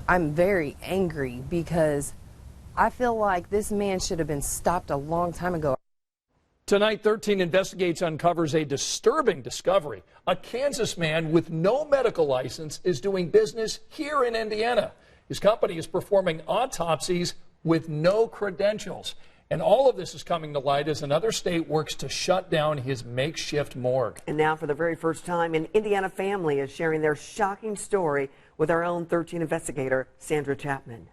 I'm very angry because I feel like this man should have been stopped a long time ago. Tonight, 13 Investigates uncovers a disturbing discovery. A Kansas man with no medical license is doing business here in Indiana. His company is performing autopsies with no credentials. And all of this is coming to light as another state works to shut down his makeshift morgue. And now, for the very first time, an Indiana family is sharing their shocking story with our own 13 investigator, Sandra Chapman.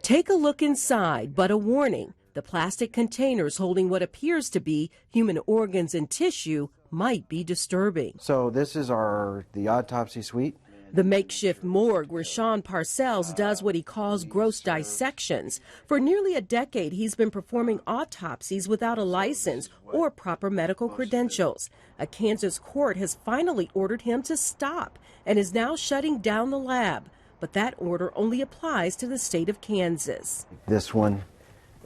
Take a look inside, but a warning. The plastic containers holding what appears to be human organs and tissue might be disturbing. So this is the autopsy suite. The makeshift morgue where Sean Parcells does what he calls gross dissections. For nearly a decade, he's been performing autopsies without a license or proper medical credentials. A Kansas court has finally ordered him to stop and is now shutting down the lab. But that order only applies to the state of Kansas. This one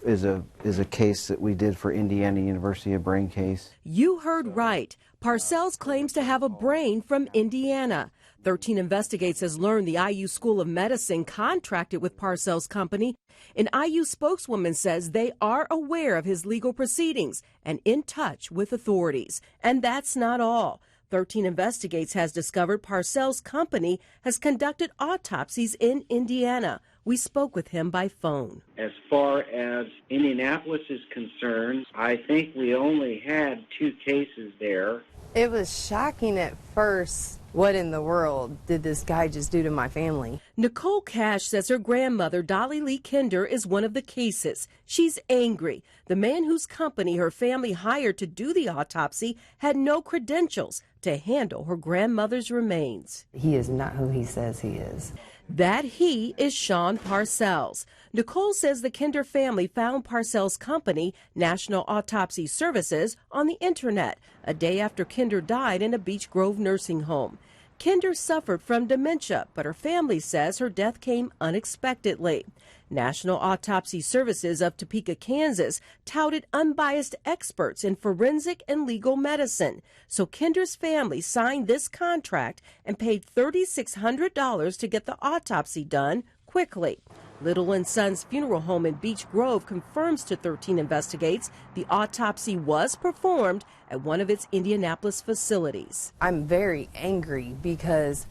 is a case that we did for Indiana University, a brain case. You heard right. Parcells claims to have a brain from Indiana. 13 Investigates has learned the IU School of Medicine contracted with Parcells' company. An IU spokeswoman says they are aware of his legal proceedings and in touch with authorities. And that's not all. 13 Investigates has discovered Parcells' company has conducted autopsies in Indiana. We spoke with him by phone. As far as Indianapolis is concerned, I think we only had 2 cases there. It was shocking at first. What in the world did this guy just do to my family? Nicole Cash says her grandmother, Dolly Lee Kinder, is one of the cases. She's angry. The man whose company her family hired to do the autopsy had no credentials to handle her grandmother's remains. He is not who he says he is. That he is Sean Parcells. Nicole says the Kinder family found Parcells' company, National Autopsy Services, on the internet a day after Kinder died in a Beech Grove nursing home. Kinder suffered from dementia, but her family says her death came unexpectedly. National Autopsy Services of Topeka, Kansas, touted unbiased experts in forensic and legal medicine. So Kinder's family signed this contract and paid $3,600 to get the autopsy done quickly. Little & Sons Funeral Home in Beech Grove confirms to 13 Investigates the autopsy was performed at one of its Indianapolis facilities. I'm very angry because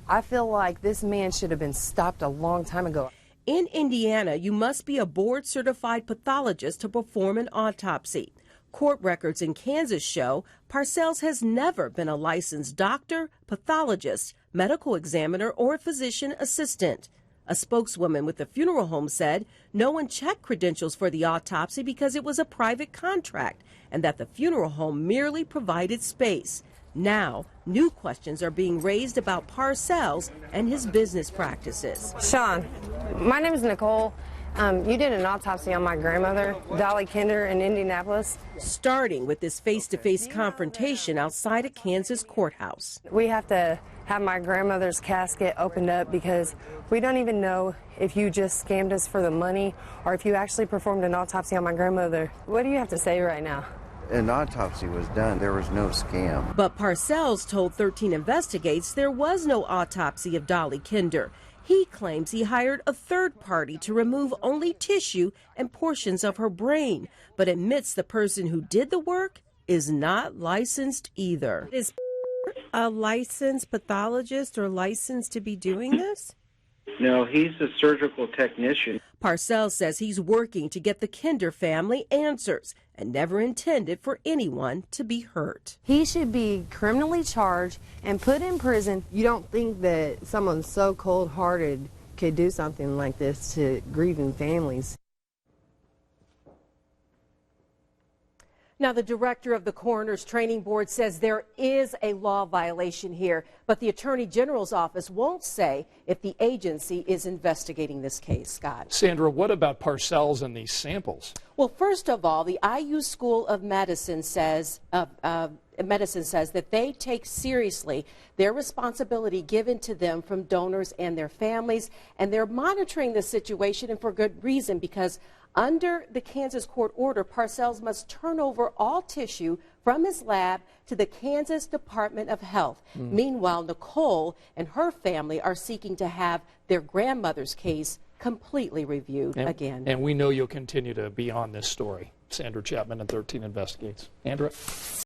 I feel like this man should have been stopped a long time ago. In Indiana, you must be a board-certified pathologist to perform an autopsy. Court records in Kansas show Parcells has never been a licensed doctor, pathologist, medical examiner, or physician assistant. A spokeswoman with the funeral home said no one checked credentials for the autopsy because it was a private contract and that the funeral home merely provided space. Now, new questions are being raised about Parcells and his business practices. Sean, my name is Nicole. You did an autopsy on my grandmother, Dolly Kinder, in Indianapolis. Starting with this face-to-face confrontation outside a Kansas courthouse. We have to have my grandmother's casket opened up because we don't even know if you just scammed us for the money or if you actually performed an autopsy on my grandmother. What do you have to say right now? An autopsy was done. There was no scam. But Parcells told 13 Investigates there was no autopsy of Dolly Kinder. He claims he hired a third party to remove only tissue and portions of her brain, but admits the person who did the work is not licensed either. Is a licensed pathologist or licensed to be doing this? No, he's a surgical technician. Parcells says he's working to get the Kinder family answers and never intended for anyone to be hurt. He should be criminally charged and put in prison. You don't think that someone so cold-hearted could do something like this to grieving families? Now, the director of the Coroner's Training Board says there is a law violation here, but the Attorney General's office won't say if the agency is investigating this case. Scott. Sandra, what about Parcells and these samples? Well, first of all, the IU School of Medicine says Medicine says that they take seriously their responsibility given to them from donors and their families, and they're monitoring the situation, and for good reason, because under the Kansas court order, Parcells must turn over all tissue from his lab to the Kansas Department of Health. Meanwhile, Nicole and her family are seeking to have their grandmother's case completely reviewed again. And we know you'll continue to be on this story. Sandra Chapman at 13 Investigates. Andrea?